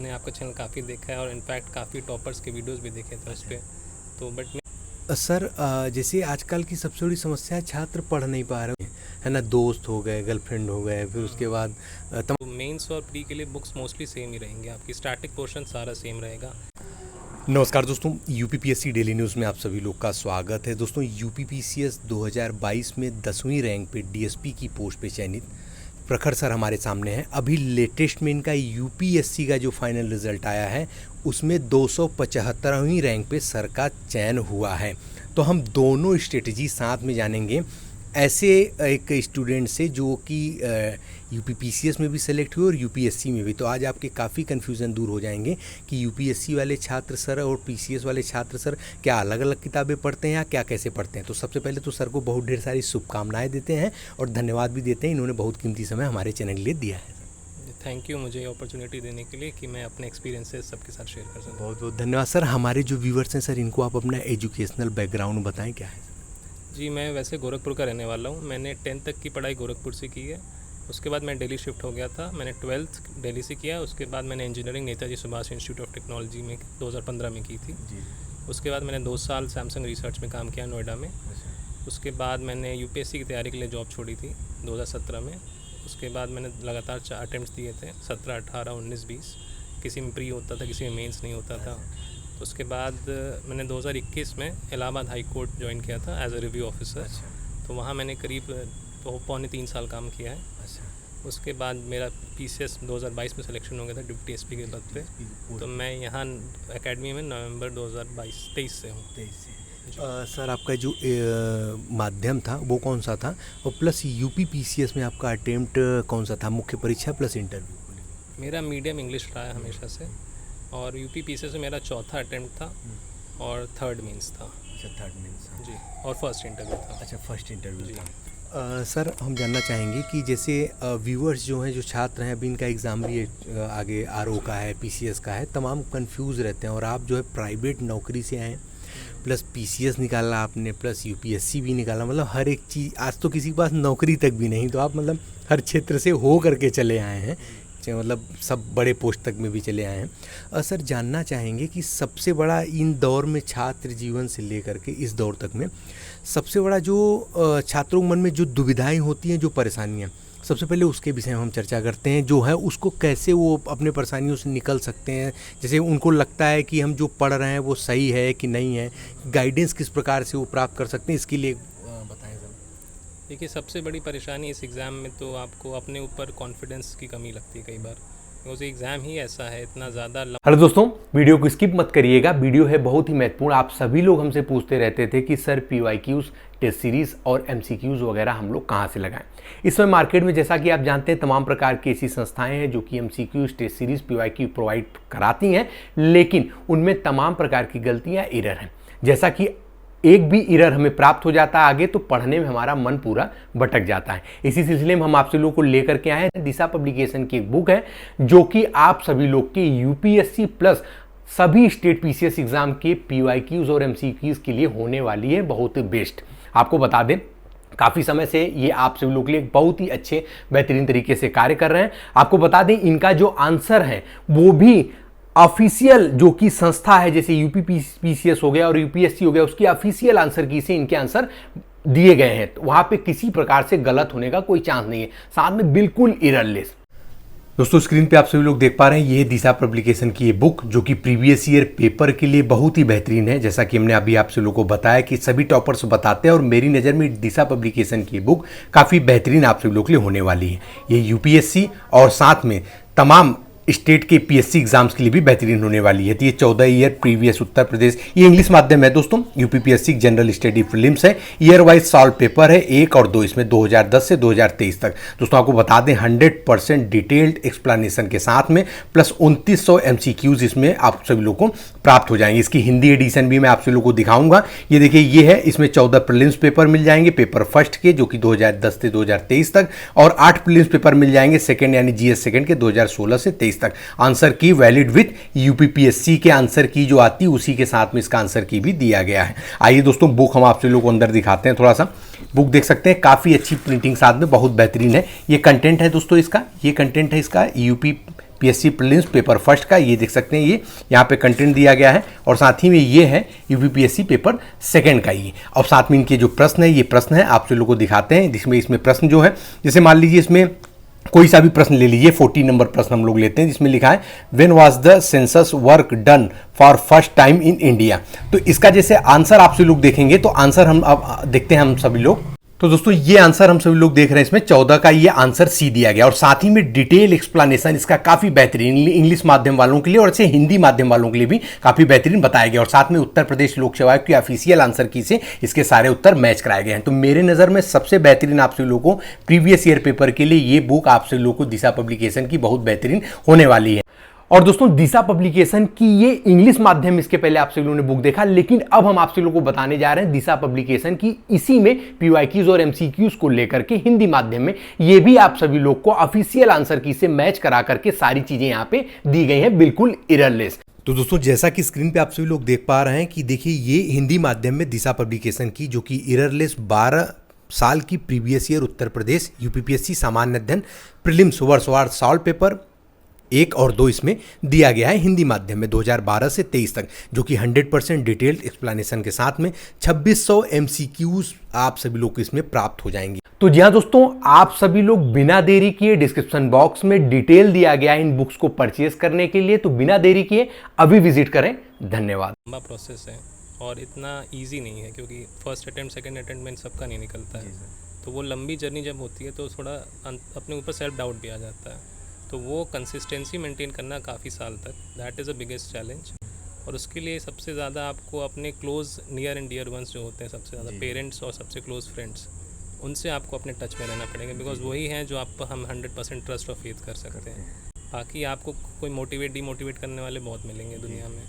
मैंने आपका चैनल काफ़ी देखा है और इनफैक्ट काफ़ी टॉपर्स के वीडियोस भी देखे थे उस पर। तो बट सर जैसे आजकल की सबसे बड़ी समस्या है, छात्र पढ़ नहीं पा रहे हैं, है ना। दोस्त हो गए, गर्लफ्रेंड हो गए, फिर उसके बाद तो मेंस और प्री के लिए बुक्स मोस्टली सेम ही रहेंगी, आपकी स्टैटिक पोर्शन सारा सेम रहेगा। नमस्कार दोस्तों, यूपीपीएससी डेली न्यूज़ में आप सभी लोग का स्वागत है। दोस्तों, यूपीपीसीएस 2022 में 10वीं रैंक पे डीएसपी की पोस्ट पे चयनित प्रखर सर हमारे सामने हैं। अभी लेटेस्ट में इनका यूपीएससी का जो फाइनल रिजल्ट आया है उसमें 275वीं रैंक पे सर का चयन हुआ है। तो हम दोनों स्ट्रेटजी साथ में जानेंगे ऐसे एक स्टूडेंट से जो कि यूपीपीसीएस में भी सेलेक्ट हुए और यूपीएससी में भी। तो आज आपके काफ़ी कन्फ्यूज़न दूर हो जाएंगे कि यूपीएससी वाले छात्र सर और पीसीएस वाले छात्र सर क्या अलग अलग किताबें पढ़ते हैं या क्या कैसे पढ़ते हैं। तो सबसे पहले तो सर को बहुत ढेर सारी शुभकामनाएं देते हैं और धन्यवाद भी देते हैं, इन्होंने बहुत कीमती समय हमारे चैनल के लिए दिया है। थैंक यू मुझे अपॉर्चुनिटी देने के लिए कि मैं अपने एक्सपीरियंसेस सबके साथ शेयर कर सकूँ। बहुत बहुत धन्यवाद सर। हमारे जो व्यूवर्स हैं सर, इनको आप अपना एजुकेशनल बैकग्राउंड बताएं, क्या है। जी, मैं वैसे गोरखपुर का रहने वाला हूँ। मैंने 10th तक की पढ़ाई गोरखपुर से की है। उसके बाद मैं दिल्ली शिफ्ट हो गया था। मैंने 12th दिल्ली से किया। उसके बाद मैंने engineering Netaji Subhash institute of technology में 2015 में की थी। उसके बाद मैंने 2 साल सैमसंग रिसर्च में काम किया नोएडा में। उसके बाद मैंने यूपीएससी की तैयारी के लिए जॉब छोड़ी थी 2017 में। उसके बाद मैंने लगातार 4 अटैम्प्ट्स दिए थे, 17, 18, 19, 20। किसी में प्री होता था, किसी में मेंस नहीं होता था। तो उसके बाद मैंने 2021 में इलाहाबाद हाई कोर्ट ज्वाइन किया था एज अ रिव्यू ऑफिसर। तो वहाँ मैंने करीब 2.25 साल काम किया है। उसके बाद मेरा पीसीएस 2022 में सिलेक्शन हो गया था डिप्टी एसपी के पद पे। तो मैं यहाँ एकेडमी में नवंबर 2023 से हूँ। सर आपका जो माध्यम था वो कौन सा था, और प्लस यूपीपीसीएस में आपका अटेम्प्ट कौन सा था, मुख्य परीक्षा प्लस इंटरव्यू। मेरा मीडियम इंग्लिश रहा है हमेशा से, और यूपीपीसीएस में मेरा चौथा अटेम्प्ट था और 3rd मीन्स था। अच्छा, 3rd मीन्स जी, और फर्स्ट इंटरव्यू था। अच्छा, फर्स्ट इंटरव्यू था। सर हम जानना चाहेंगे कि जैसे व्यूअर्स जो हैं, जो छात्र हैं, अभी इनका एग्ज़ाम भी आगे आरओ का है, पीसीएस का है, तमाम कंफ्यूज रहते हैं। और आप जो है प्राइवेट नौकरी से आए, प्लस पीसीएस निकाला आपने, प्लस यूपीएससी भी निकाला, मतलब हर एक चीज़। आज तो किसी के पास नौकरी तक भी नहीं, तो आप मतलब हर क्षेत्र से हो करके चले आए हैं, मतलब सब बड़े पोस्ट तक में भी चले आए हैं। सर जानना चाहेंगे कि सबसे बड़ा इन दौर में, छात्र जीवन से लेकर के इस दौर तक में, सबसे बड़ा जो छात्रों के मन में जो दुविधाएं होती हैं, जो परेशानियां, सबसे पहले उसके विषय में हम चर्चा करते हैं। जो है उसको कैसे वो अपने परेशानियों से निकल सकते हैं। जैसे उनको लगता है कि हम जो पढ़ रहे हैं वो सही है कि नहीं है, गाइडेंस किस प्रकार से वो प्राप्त कर सकते हैं, इसके लिए बताएं सर। देखिए, सबसे बड़ी परेशानी इस एग्ज़ाम में तो आपको अपने ऊपर कॉन्फिडेंस की कमी लगती है कई बार, क्योंकि एग्ज़ाम ही ऐसा है, इतना ज़्यादा। हेलो दोस्तों, वीडियो को स्किप मत करिएगा, वीडियो है बहुत ही महत्वपूर्ण। आप सभी लोग हमसे पूछते रहते थे कि सर पीवाईक्यूज़, टेस्ट सीरीज़ और एमसीक्यूज़ वगैरह हम लोग कहाँ से लगाएं। इस समय मार्केट में जैसा कि आप जानते हैं तमाम प्रकार की ऐसी संस्थाएं हैं जो कि MCQs, test series, PYQ provide कराती हैं, लेकिन उनमें तमाम प्रकार की गलतियाँ, एरर हैं। जैसा कि एक भी एरर हमें प्राप्त हो जाता है आगे, तो पढ़ने में हमारा मन पूरा भटक जाता है। इसी सिलसिले में हम आपसे लोगों को लेकर के आए हैं। दिशा पब्लिकेशन की एक बुक है जो कि आप सभी लोग के यूपीएससी प्लस सभी स्टेट पीसीएस एग्जाम के पीवाईक्यूज और एमसीक्यूज के लिए होने वाली है बहुत बेस्ट। आपको बता दें, काफ़ी समय से ये आप सभी लोग के लिए बहुत ही अच्छे बेहतरीन तरीके से कार्य कर रहे हैं। आपको बता दें, इनका जो आंसर है वो भी ऑफिशियल जो कि संस्था है, जैसे यूपीपीसीएस हो गया और यूपीएससी हो गया, उसकी ऑफिशियल आंसर की से इनके आंसर दिए गए हैं। तो वहां पे किसी प्रकार से गलत होने का कोई चांस नहीं है, साथ में बिल्कुल एररलेस। दोस्तों, स्क्रीन पे आप सभी लोग देख पा रहे हैं, ये दिशा पब्लिकेशन की ये बुक जो कि प्रीवियस ईयर पेपर के लिए बहुत ही बेहतरीन है। जैसा कि हमने अभी आप सभी लोगों को बताया कि सभी टॉपर्स बताते हैं, और मेरी नज़र में दिशा पब्लिकेशन की बुक काफ़ी बेहतरीन आप सभी लोग के लिए होने वाली है। ये यूपीएससी और साथ में तमाम स्टेट के पीएससी एग्जाम्स के लिए भी बेहतरीन होने वाली है। तो ये 14 ईयर प्रीवियस उत्तर प्रदेश, ये इंग्लिश माध्यम है दोस्तों। यूपीपीएससी जनरल स्टडी प्रीलिम्स है, ईयर वाइज सॉल्व पेपर है 1 और 2, इसमें 2010 से 2023 तक। दोस्तों आपको बता दें 100% डिटेल्ड एक्सप्लेनेशन के साथ में, प्लस 2900 एमसीक्यूज इसमें आप सभी लोगों को प्राप्त हो जाएंगे। इसकी हिंदी एडिशन भी मैं आप सभी लोगों को दिखाऊंगा। ये देखिए, ये है, इसमें 14 प्रीलिम्स पेपर मिल जाएंगे, पेपर फर्स्ट के जो कि 2010 से 2023 तक, और 8 प्रीलिम्स पेपर मिल जाएंगे सेकंड यानी जीएस सेकंड के 2016 से 23 तक। आंसर की वैलिड विथ यूपीपीएससी के आंसर की जो आती है उसी के साथ में इसका आंसर की भी दिया गया है। आइए दोस्तों, बुक हम आपसे लोगों को अंदर दिखाते हैं। थोड़ा सा बुक देख सकते हैं, काफ़ी अच्छी प्रिंटिंग साथ में, बहुत बेहतरीन है। ये कंटेंट है दोस्तों इसका, ये कंटेंट है इसका UP UPPSC prelims paper first का, ये देख सकते हैं, ये यहाँ पे कंटेंट दिया गया है। और साथ ही में ये है यूपीपीएससी पेपर सेकंड का ये, और साथ में इनके जो प्रश्न है, ये प्रश्न है आप लोगों को दिखाते हैं, जिसमें इसमें प्रश्न जो है, जैसे मान लीजिए इसमें कोई सा भी प्रश्न ले लीजिए, 40 नंबर प्रश्न हम लोग लेते हैं, जिसमें लिखा है when was the census work done for first time in India. तो इसका जैसे आंसर आप सभी लोग देखेंगे, तो आंसर हम अब देखते हैं हम सभी लोग। तो दोस्तों ये आंसर हम सभी लोग देख रहे हैं, इसमें 14 का ये आंसर सी दिया गया, और साथ ही में डिटेल एक्सप्लेनेशन इसका काफी बेहतरीन इंग्लिश माध्यम वालों के लिए और ऐसे हिंदी माध्यम वालों के लिए भी काफी बेहतरीन बताया गया, और साथ में उत्तर प्रदेश लोक सेवा आयोग की ऑफिशियल आंसर की से इसके सारे उत्तर मैच कराए गए हैं। तो मेरे नजर में सबसे बेहतरीन आप सभी लोगों को प्रीवियस ईयर पेपर के लिए ये बुक आप सभी लोगों को दिशा पब्लिकेशन की बहुत बेहतरीन होने वाली है। और दोस्तों दिशा पब्लिकेशन की ये इंग्लिश माध्यम इसके पहले आप सभी लोगों ने बुक देखा, लेकिन अब हम आप सभी लोगों को बताने जा रहे हैं दिशा पब्लिकेशन की इसी में पीवाईक्यूज और एमसीक्यूज को लेकर के हिंदी माध्यम में ये भी आप सभी लोग को ऑफिशियल आंसर की से मैच करा करके सारी चीजें यहाँ पे दी गई हैं, बिल्कुल एररलेस। तो दोस्तों जैसा कि स्क्रीन पे आप सभी लोग देख पा रहे हैं कि देखिए ये हिंदी माध्यम में दिशा पब्लिकेशन की, जो कि एररलेस 12 साल की previous year Uttar Pradesh UPPSC सामान्य अध्ययन प्रीलिम्स वर्षवार सॉल्व पेपर 1 और 2 इसमें दिया गया है हिंदी माध्यम में 2012 से 23 तक, जो कि 100% डिटेल्ड एक्सप्लेनेशन के साथ में 2600 एमसीक्यूज आप सभी लोग को इसमें प्राप्त हो जाएंगी। तो जी हाँ दोस्तों, आप सभी लोग बिना देरी किए डिस्क्रिप्शन बॉक्स में डिटेल दिया गया है इन बुक्स को परचेज करने के लिए, तो बिना देरी किए अभी विजिट करें। धन्यवाद। लंबा प्रोसेस है और इतना इजी नहीं है, क्योंकि फर्स्ट अटेम्प्ट सेकंड अटेम्प्ट में सबका नहीं निकलता है। तो वो लंबी जर्नी जब होती है तो थोड़ा अपने ऊपर सेल्फ डाउट भी आ जाता है, तो वो कंसिस्टेंसी मेंटेन करना काफ़ी साल तक, that is a biggest challenge. और उसके लिए सबसे ज़्यादा आपको अपने close near and dear ones जो होते हैं, सबसे ज़्यादा पेरेंट्स और सबसे क्लोज फ्रेंड्स, उनसे आपको अपने टच में रहना पड़ेगा, बिकॉज वही हैं जो आप हम 100% ट्रस्ट और फेथ कर सकते हैं। बाकी आपको कोई डीमोटिवेट करने वाले बहुत मिलेंगे दुनिया में,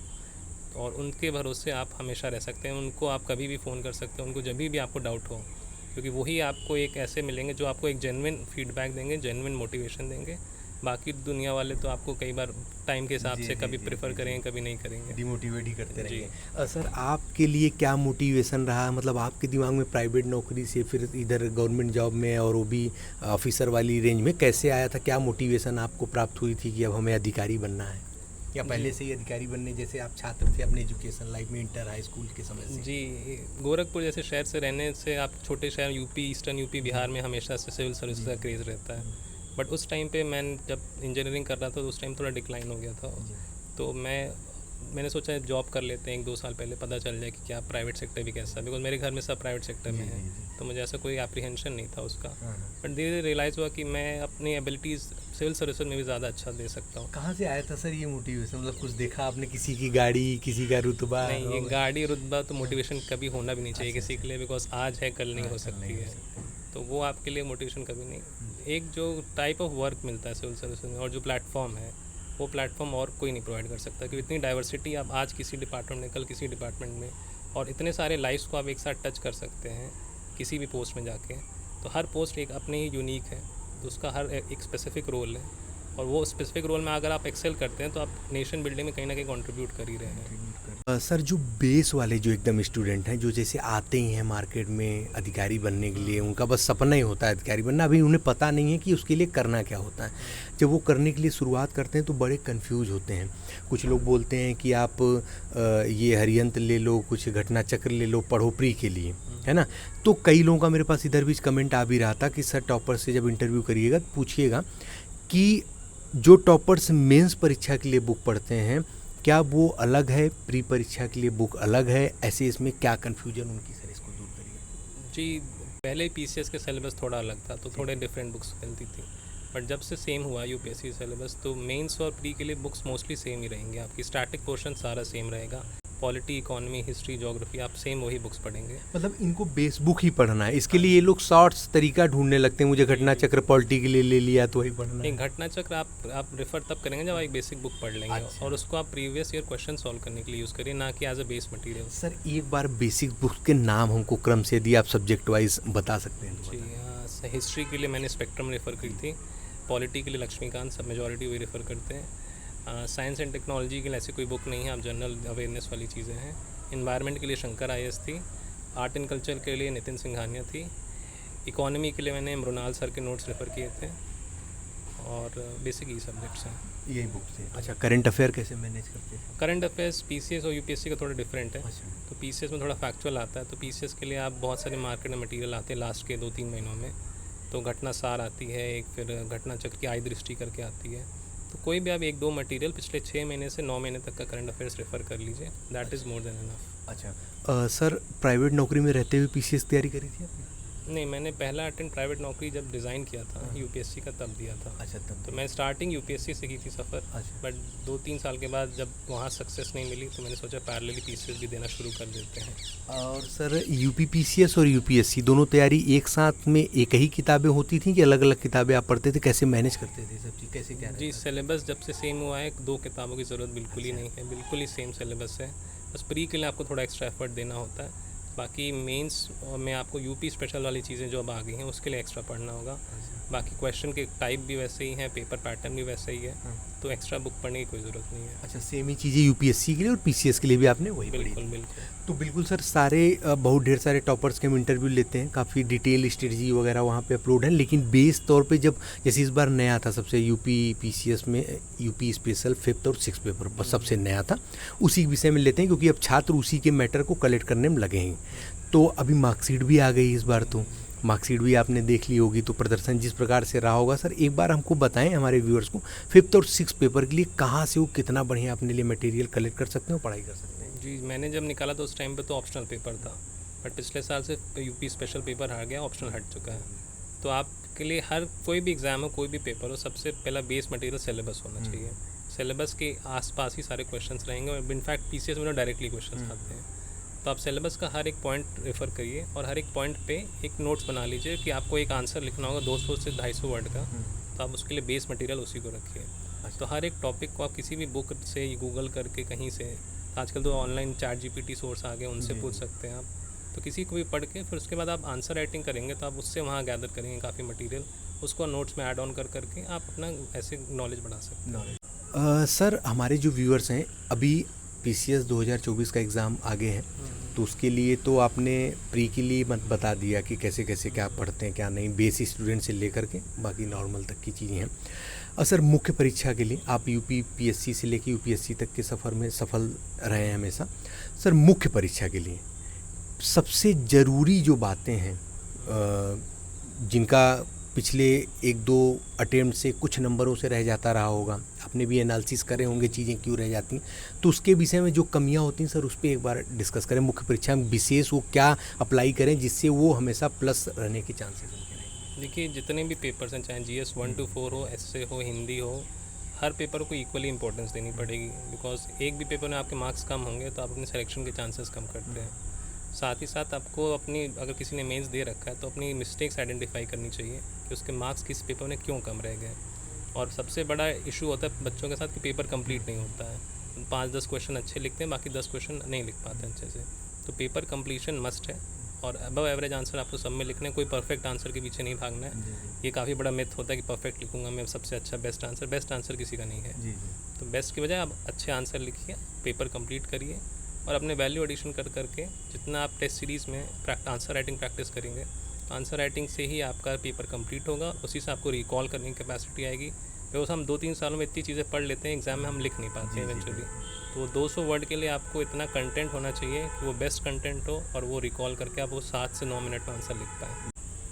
और उनके भरोसे आप हमेशा रह सकते हैं। उनको आप कभी भी फ़ोन कर सकते हैं, उनको जब भी आपको डाउट हो, क्योंकि वही आपको एक ऐसे मिलेंगे जो आपको एक जेन्युइन फीडबैक देंगे, जेन्युइन मोटिवेशन देंगे। बाकी दुनिया वाले तो आपको कई बार टाइम के हिसाब से कभी प्रेफर करेंगे, कभी नहीं करेंगे, डिमोटिवेट ही करते रहेंगे। सर आपके लिए क्या मोटिवेशन रहा, मतलब आपके दिमाग में प्राइवेट नौकरी से फिर इधर गवर्नमेंट जॉब में और वो भी ऑफिसर वाली रेंज में कैसे आया था? क्या मोटिवेशन आपको प्राप्त हुई थी कि अब हमें अधिकारी बनना है, या पहले से ही अधिकारी बनने जैसे आप छात्र थे अपने एजुकेशन लाइफ में इंटर हाई स्कूल के समय से? जी, गोरखपुर जैसे शहर से रहने से, आप छोटे शहर यूपी, ईस्टर्न यूपी, बिहार में हमेशा से सिविल सर्विस का क्रेज़ रहता है। बट उस टाइम पे मैं जब इंजीनियरिंग कर रहा था तो उस टाइम थोड़ा डिक्लाइन हो गया था, तो मैंने सोचा जॉब कर लेते हैं 1-2 साल पहले, पता चल जाए कि क्या प्राइवेट सेक्टर भी कैसा है, बिकॉज मेरे घर में सब प्राइवेट सेक्टर में है, तो मुझे ऐसा कोई एप्रीहेंशन नहीं था उसका। बट धीरे धीरे रियलाइज़ हुआ कि मैं अपनी एबिलिटीज़ सिविल सर्विस में भी ज़्यादा अच्छा दे सकता हूँ। कहाँ से आया था सर ये मोटिवेशन? मतलब कुछ देखा आपने, किसी की गाड़ी, किसी का रुतबा? नहीं, ये गाड़ी रुतबा तो मोटिवेशन कभी होना भी नहीं चाहिए किसी के लिए, बिकॉज आज है कल नहीं हो सकती है, तो वो आपके लिए मोटिवेशन कभी नहीं। एक जो टाइप ऑफ वर्क मिलता है सिविल सर्विस में और जो प्लेटफॉर्म है, वो प्लेटफॉर्म और कोई नहीं प्रोवाइड कर सकता, क्योंकि इतनी डाइवर्सिटी आप आज किसी डिपार्टमेंट में, कल किसी डिपार्टमेंट में, और इतने सारे लाइफ्स को आप एक साथ टच कर सकते हैं किसी भी पोस्ट में जाके। तो हर पोस्ट एक अपने ही यूनिक है, तो उसका हर एक स्पेसिफिक रोल है, और वो स्पेसिफिक रोल में अगर आप एक्सेल करते हैं तो आप नेशन बिल्डिंग में कहीं ना कहीं कंट्रीब्यूट कर ही रहे हैं। सर जो बेस वाले जो एकदम स्टूडेंट हैं, जो जैसे आते ही हैं मार्केट में अधिकारी बनने के लिए, उनका बस सपना ही होता है अधिकारी बनना, अभी उन्हें पता नहीं है कि उसके लिए करना क्या होता है। जब वो करने के लिए शुरुआत करते हैं तो बड़े कंफ्यूज होते हैं। कुछ लोग बोलते हैं कि आप ये हरियंत्र ले लो, कुछ घटना चक्र ले लो, पढ़ो प्री के लिए, है ना। तो कई लोगों का मेरे पास इधर भी कमेंट आ भी रहा था कि सर टॉपर से जब इंटरव्यू करिएगा तो पूछिएगा कि जो टॉपर्स मेंस परीक्षा के लिए बुक पढ़ते हैं, क्या वो अलग है, प्री परीक्षा के लिए बुक अलग है? ऐसे इसमें क्या कन्फ्यूजन उनकी, सर इसको दूर करिए। जी, पहले पीसीएस के सिलेबस थोड़ा अलग था, तो थोड़े डिफरेंट बुक्स मिलती थी, बट जब से सेम हुआ यूपीएससी सिलेबस, तो मेंस और प्री के लिए बुक्स मोस्टली सेम ही रहेंगी। आपकी स्टैटिक पोर्शन सारा सेम रहेगा, पॉलिटी, इकोनॉमी, हिस्ट्री, ज्योग्राफी, आप सेम वही बुक्स पढ़ेंगे। मतलब इनको बेस बुक ही पढ़ना है, इसके लिए ये लोग शॉर्ट्स तरीका ढूंढने लगते हैं। मुझे घटना चक्र पॉलिटी के लिए ले लिया तो वही पढ़ना है। घटना चक्र आप रेफर तब करेंगे जब आप एक बेसिक बुक पढ़ लेंगे। अच्छा। और उसको आप प्रीवियस ईयर क्वेश्चन सॉल्व करने के लिए यूज़ करिए, ना कि as a base material. Sir एक बार बेसिक बुक्स के नाम हमको क्रम से यदि आप सब्जेक्ट वाइज बता सकते हैं? जी हाँ, हिस्ट्री के लिए मैंने स्पेक्ट्रम रेफ़र की थी, पॉलिटी के लिए लक्ष्मीकांत, सब मेजॉरिटी वही रेफ़र करते हैं। साइंस एंड टेक्नोलॉजी के लिए ऐसी कोई बुक नहीं है, आप जनरल अवेयरनेस वाली चीज़ें हैं। इन्वायरमेंट के लिए शंकर IAS थी, आर्ट एंड कल्चर के लिए नितिन सिंघानिया थी, इकोनॉमी के लिए मैंने मृणाल सर के नोट्स रेफ़र किए थे, और बेसिक ई सब्जेक्ट्स हैं। यही बुक्स थे। अच्छा, करंट अफेयर कैसे मैनेज करते थे? करंट अफेयर्स पीसीएस और यूपीएससी का थोड़ा डिफरेंट है। अच्छा। तो पीसीएस में थोड़ा फैक्चुअल आता है, तो पीसीएस के लिए आप बहुत सारे मार्केट में मटेरियल आते हैं लास्ट के 2-3 महीनों में। तो घटना सार आती है एक, फिर घटना चक्र की आई दृष्टि करके आती है। तो कोई भी आप 1-2 मटेरियल पिछले 6 महीने से 9 महीने तक का करंट अफेयर्स रेफ़र कर लीजिए, that is more than enough. अच्छा सर, प्राइवेट नौकरी में रहते हुए पीसीएस तैयारी करी थी आपने? नहीं, मैंने पहला अटेम्प्ट प्राइवेट नौकरी जब डिज़ाइन किया था यूपीएससी का तब दिया था। अच्छा, तब तो मैं स्टार्टिंग यूपीएससी से की थी सफ़र, अच्छा। बट 2-3 साल के बाद जब वहाँ सक्सेस नहीं मिली तो मैंने सोचा पैरेलली पीसीएस भी देना शुरू कर देते हैं। और सर, यूपी पीसीएस और यूपीएससी दोनों तैयारी एक साथ में एक ही किताबें होती थी कि अलग अलग किताबें आप पढ़ते थे? कैसे मैनेज करते थे सब चीज़, कैसे क्या? जी, सिलेबस जब से सेम हुआ है 2 किताबों की ज़रूरत बिल्कुल ही नहीं है, बिल्कुल ही सेम सिलेबस है। बस प्री के लिए आपको थोड़ा एक्स्ट्रा एफर्ट देना होता है, बाकी मेंस में आपको यूपी स्पेशल वाली चीज़ें जो अब आ गई हैं उसके लिए एक्स्ट्रा पढ़ना होगा। बाकी क्वेश्चन के टाइप भी वैसे ही हैं, पेपर पैटर्न भी वैसे ही है, तो एक्स्ट्रा बुक पढ़ने की कोई ज़रूरत नहीं है। अच्छा, सेम ही चीज़ें यूपीएससी के लिए और पीसीएस के लिए भी आपने वही पढ़ी? बिल्कुल बिल्कुल। तो बिल्कुल सर, सारे बहुत ढेर सारे टॉपर्स के हम इंटरव्यू लेते हैं, काफ़ी डिटेल स्ट्रेटजी वगैरह वहाँ पे अपलोड है, लेकिन बेस तौर पे जब जैसे इस बार नया था सबसे यूपी पीसीएस में यूपी स्पेशल 5th और 6th पेपर बस सबसे नया था, उसी विषय में लेते हैं क्योंकि अब छात्र उसी के मैटर को कलेक्ट करने में लगे हैं। तो अभी मार्कशीट भी आ गई इस बार, तो मार्कशीट भी आपने देख ली होगी, तो प्रदर्शन जिस प्रकार से रहा होगा सर, एक बार हमको बताएं हमारे व्यूअर्स को 5th और 6th पेपर के लिए कहाँ से वो कितना बढ़िया अपने लिए मटेरियल कलेक्ट कर सकते हैं, पढ़ाई कर सकते हैं? जी, मैंने जब निकाला तो उस टाइम पे तो ऑप्शनल पेपर था, बट पिछले साल से यूपी स्पेशल पेपर आ गया, ऑप्शनल हट चुका है। तो आपके लिए हर कोई भी एग्ज़ाम हो, कोई भी पेपर हो, सबसे पहला बेस मटेरियल सिलेबस होना चाहिए। सिलेबस के आसपास ही सारे क्वेश्चंस रहेंगे और इनफैक्ट पीसीएस में डायरेक्टली क्वेश्चंस आते हैं। तो आप सिलेबस का हर एक पॉइंट रेफ़र करिए और हर एक पॉइंट पे एक नोट्स बना लीजिए कि आपको एक आंसर लिखना होगा 200 से 250 वर्ड का, तो आप उसके लिए बेस मटेरियल उसी को रखिए। तो हर एक टॉपिक को आप किसी भी बुक से गूगल करके कहीं से, आजकल तो ऑनलाइन चैट जीपीटी सोर्स आ गए, उनसे पूछ सकते हैं आप। तो किसी को भी पढ़ के फिर उसके बाद आप आंसर राइटिंग करेंगे तो आप उससे वहाँ गैदर करेंगे काफ़ी मटेरियल, उसको नोट्स में ऐड ऑन करके आप अपना ऐसे नॉलेज बढ़ा सकते हैं। सर, हमारे जो व्यूअर्स हैं, अभी पीसीएस 2024 का एग्ज़ाम आगे है, तो उसके लिए तो आपने प्री के लिए बता दिया कि कैसे कैसे क्या पढ़ते हैं क्या नहीं, बेस स्टूडेंट से लेकर के बाकी नॉर्मल तक की चीज़ें हैं। और सर, मुख्य परीक्षा के लिए आप यूपी पीएससी से लेकर यूपीएससी तक के सफ़र में सफल रहे हैं हमेशा। सर, मुख्य परीक्षा के लिए सबसे ज़रूरी जो बातें हैं जिनका पिछले 1-2 अटेम्प्ट से कुछ नंबरों से रह जाता रहा होगा, आपने भी एनालिसिस करे होंगे चीज़ें क्यों रह जाती हैं, तो उसके विषय में जो कमियां होती हैं सर, उस पर एक बार डिस्कस करें। मुख्य परीक्षा में विशेष वो क्या अप्लाई करें जिससे वो हमेशा प्लस रहने के चांसेस उनके रहें? देखिए, जितने भी पेपर्स हैं, चाहे GS 1 to 4 हो, एसए हो, हिंदी हो, हर पेपर को इक्वली इंपॉर्टेंस देनी पड़ेगी, बिकॉज एक भी पेपर में आपके मार्क्स कम होंगे तो आप अपने सिलेक्शन के चांसेस कम करते हैं। साथ ही साथ आपको अपनी, अगर किसी ने मेंस दे रखा है तो अपनी मिस्टेक्स आइडेंटिफाई करनी चाहिए कि उसके मार्क्स किस पेपर में क्यों कम रह गए। और सबसे बड़ा इशू होता है बच्चों के साथ कि पेपर कंप्लीट नहीं होता है, 5-10 क्वेश्चन अच्छे लिखते हैं, बाकी 10 क्वेश्चन नहीं लिख पाते अच्छे से। तो पेपर कंप्लीशन मस्ट है और अबव एवरेज आंसर आपको सब में लिखने, कोई परफेक्ट आंसर के पीछे नहीं भागना है। ये काफ़ी बड़ा मिथ होता है कि परफेक्ट लिखूंगा मैं सबसे अच्छा बेस्ट आंसर किसी का नहीं है। तो बेस्ट की बजाय आप अच्छे आंसर लिखिए, पेपर कंप्लीट करिए और अपने वैल्यू एडिशन करके जितना आप टेस्ट सीरीज़ में आंसर राइटिंग प्रैक्टिस करेंगे, आंसर राइटिंग से ही आपका पेपर कंप्लीट होगा, उसी से आपको रिकॉल करने की कैपेसिटी आएगी। बिकॉज हम 2-3 सालों में इतनी चीज़ें पढ़ लेते हैं, एग्ज़ाम में हम लिख नहीं पाते हैं इवेंचुअली। तो 200 वर्ड के लिए आपको इतना कंटेंट होना चाहिए कि वो बेस्ट कंटेंट हो और वो रिकॉल करके आप वो 7 से 9 मिनट में आंसर लिख पाएँ।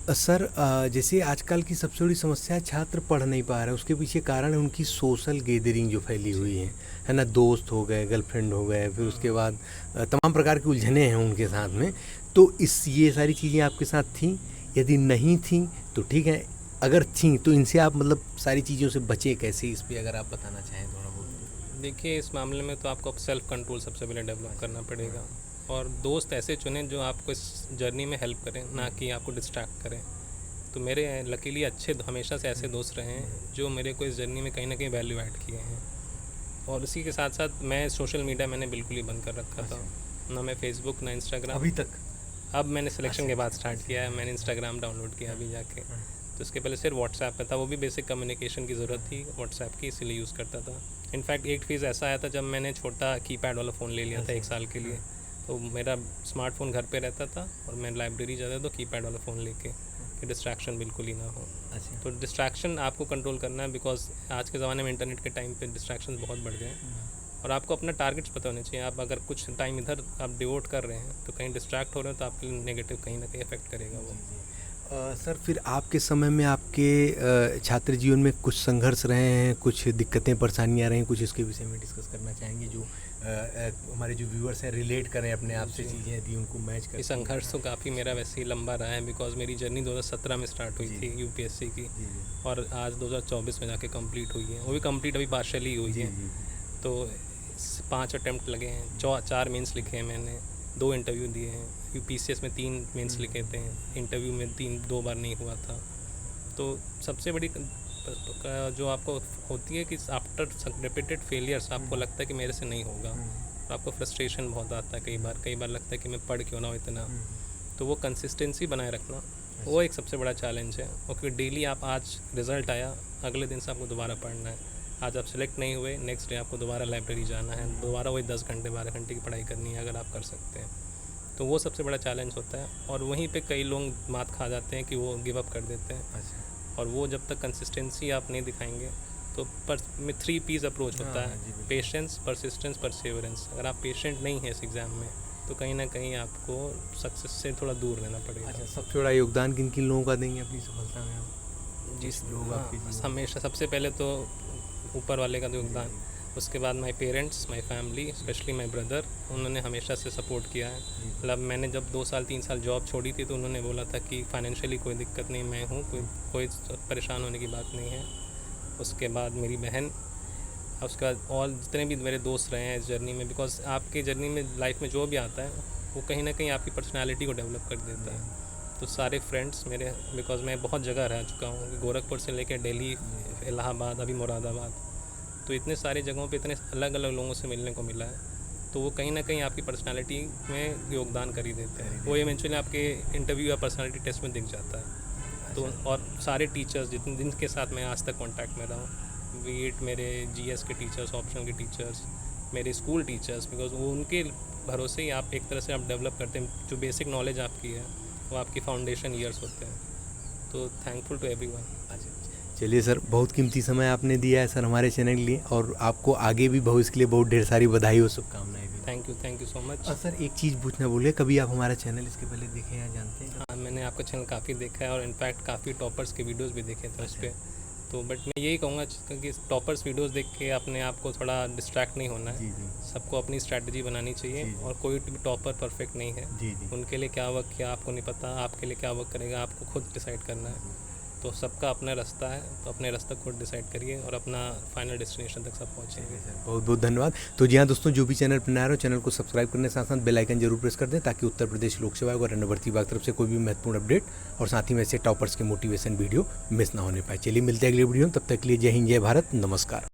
सर, जैसे आजकल की सबसे बड़ी समस्या है छात्र पढ़ नहीं पा रहे, उसके पीछे कारण है उनकी सोशल गैदरिंग जो फैली हुई है ना, दोस्त हो गए, गर्लफ्रेंड हो गए, फिर उसके बाद तमाम प्रकार की उलझने हैं उनके साथ में। तो ये सारी चीज़ें आपके साथ थी? यदि नहीं थी तो ठीक है, अगर थी तो इनसे आप मतलब सारी चीज़ों से बचे कैसे, इस पर अगर आप बताना चाहें थोड़ा बहुत। देखिए, इस मामले में तो आपको सेल्फ कंट्रोल सबसे पहले डेवलप करना पड़ेगा और दोस्त ऐसे चुनें जो आपको इस जर्नी में हेल्प करें, ना कि आपको डिस्ट्रैक्ट करें। तो मेरे लकीली अच्छे हमेशा से ऐसे दोस्त रहे हैं जो मेरे को इस जर्नी में कहीं ना कहीं वैल्यू ऐड किए हैं। और उसी के साथ साथ मैं सोशल मीडिया मैंने बिल्कुल ही बंद कर रखा था, ना मैं फेसबुक ना इंस्टाग्राम अभी तक? अब मैंने सिलेक्शन के बाद स्टार्ट किया है, मैंने इंस्टाग्राम डाउनलोड किया अभी जाके। तो उसके पहले सिर्फ व्हाट्सएप पे था, वो भी बेसिक कम्युनिकेशन की ज़रूरत थी व्हाट्सएप की, इसीलिए यूज़ करता था। इनफैक्ट एक फेज़ ऐसा आया था जब मैंने छोटा कीपैड वाला फ़ोन ले लिया था 1 साल के लिए, तो मेरा स्मार्टफोन घर पे रहता था और मैं लाइब्रेरी जाता तो कीपैड वाला फ़ोन लेके, कि डिस्ट्रैक्शन बिल्कुल ही ना हो। अच्छा। तो डिस्ट्रैक्शन आपको कंट्रोल करना है, बिकॉज आज के ज़माने में इंटरनेट के टाइम पे डिस्ट्रैक्शन बहुत बढ़ गए हैं और आपको अपना टारगेट्स पता होने चाहिए। आप अगर कुछ टाइम इधर आप डिवोट कर रहे हैं तो कहीं डिस्ट्रैक्ट हो रहे हो तो आपके लिए नेगेटिव कहीं ना कहीं इफेक्ट करेगा वो। सर फिर आपके समय में आपके छात्र जीवन में कुछ संघर्ष रहे हैं, कुछ दिक्कतें परेशानियां रही हैं, कुछ इसके विषय में डिस्कस करना चाहेंगे जो हमारे जो व्यूअर्स हैं रिलेट करें अपने आप से, चीज़ें यदि उनको मैच कर। ये संघर्ष तो काफ़ी मेरा वैसे ही लंबा रहा है, बिकॉज मेरी जर्नी 2017 में स्टार्ट हुई थी यूपीएससी की और आज 2024 में जाके कंप्लीट हुई है। वो भी कंप्लीट अभी पार्शली हुई है। तो 5 अटैम्प्ट लगे हैं, 4 मेंस लिखे हैं मैंने, 2 इंटरव्यू दिए हैं। यूपीसीएस में 3 मेंस लिखे थे, इंटरव्यू में 2 बार नहीं हुआ था। तो सबसे बड़ी जो आपको होती है कि आफ्टर रिपीटेड फेलियर्स आपको लगता है कि मेरे से नहीं होगा, और आपको फ्रस्ट्रेशन बहुत आता है। कई बार लगता है कि मैं पढ़ क्यों ना हो इतना। तो वो कंसिस्टेंसी बनाए रखना वो एक सबसे बड़ा चैलेंज है, क्योंकि डेली आप आज रिज़ल्ट आया, अगले दिन से आपको दोबारा पढ़ना है। आज आप सेलेक्ट नहीं हुए, नेक्स्ट डे आपको दोबारा लाइब्रेरी जाना है, दोबारा वही 10 घंटे 12 घंटे की पढ़ाई करनी है अगर आप कर सकते हैं। तो वो सबसे बड़ा चैलेंज होता है और वहीं पे कई लोग मात खा जाते हैं कि वो गिव अप कर देते हैं। अच्छा। और वो जब तक कंसिस्टेंसी आप नहीं दिखाएंगे तो 3 P's अप्रोच होता है, पेशेंस, परसिस्टेंस, परसेवरेंस। अगर आप पेशेंट नहीं हैं इस एग्ज़ाम में तो कहीं ना कहीं आपको सक्सेस से थोड़ा दूर रहना पड़ेगा। अच्छा, सबसे बड़ा योगदान किन किन लोगों का देंगे अपनी सफलता में आप? जिस लोग आपके जीवन में? हमेशा सबसे पहले तो ऊपर वाले का योगदान, उसके बाद my parents, my family, specially my brother, उन्होंने हमेशा से सपोर्ट किया है। मतलब मैंने जब 2 साल 3 साल जॉब छोड़ी थी तो उन्होंने बोला था कि फाइनेंशियली कोई दिक्कत नहीं, मैं हूँ, कोई परेशान होने की बात नहीं है। उसके बाद मेरी बहन, उसके बाद और जितने भी मेरे दोस्त रहे हैं इस जर्नी में, बिकॉज आपकी जर्नी में लाइफ में जो भी आता है वो कहीं ना कहीं आपकी पर्सनैलिटी को डेवलप कर देता है। तो सारे फ्रेंड्स मेरे, बिकॉज मैं बहुत जगह रह चुका हूँ, गोरखपुर से लेकर दिल्ली, इलाहाबाद, अभी मुरादाबाद, तो इतने सारी जगहों पे इतने अलग अलग लोगों से मिलने को मिला है। तो वो कहीं ना कहीं आपकी पर्सनालिटी में योगदान कर ही देते हैं। वो इवेंचुअली आपके इंटरव्यू या पर्सनालिटी टेस्ट में दिख जाता है। तो और सारे टीचर्स जिनके साथ मैं आज तक कांटेक्ट में रहा हूँ, बीइट मेरे जीएस के टीचर्स, ऑप्शनल के टीचर्स, मेरे स्कूल टीचर्स, बिकॉज वो उनके भरोसे ही आप एक तरह से आप डेवलप करते हैं। जो बेसिक नॉलेज आपकी है वो आपकी फाउंडेशन ईयर्स होते हैं। तो थैंकफुल टू एवरीवन। चलिए सर, बहुत कीमती समय आपने दिया है सर हमारे चैनल के लिए, और आपको आगे भी भविष्य के लिए बहुत ढेर सारी बधाई और शुभकामनाएं भी। Thank you so much. और सर एक चीज़ पूछना भूले, कभी आप हमारा चैनल इसके पहले देखे या जानते हैं? हाँ, मैंने आपका चैनल काफ़ी देखा है और इनफैक्ट काफ़ी टॉपर्स के वीडियोस भी देखे थे उस पर। तो बट मैं यही कहूँगा कि टॉपर्स वीडियोस देख के अपने आप को थोड़ा डिस्ट्रैक्ट नहीं होना है। सबको अपनी स्ट्रैटेजी बनानी चाहिए और कोई भी टॉपर परफेक्ट नहीं है। उनके लिए क्या वर्क किया आपको नहीं पता, आपके लिए क्या वर्क करेगा आपको खुद डिसाइड करना है। तो सबका अपना रास्ता है, तो अपने रास्ते खुद डिसाइड करिए और अपना फाइनल डेस्टिनेशन तक सब पहुँचेंगे। बहुत बहुत धन्यवाद। तो जी हाँ दोस्तों, जो भी चैनल पर नया हो चैनल को सब्सक्राइब करने के साथ साथ बेल आइकन जरूर प्रेस कर दें, ताकि उत्तर प्रदेश लोक सेवा आयोग और रैंडम भर्ती विभाग तरफ से कोई भी महत्वपूर्ण अपडेट और साथ ही में ऐसे टॉपर्स के मोटिवेशन वीडियो मिस ना होने पाए। चलिए मिलते हैं अगले वीडियो में, तब तक के लिए जय हिंद, जय भारत, नमस्कार।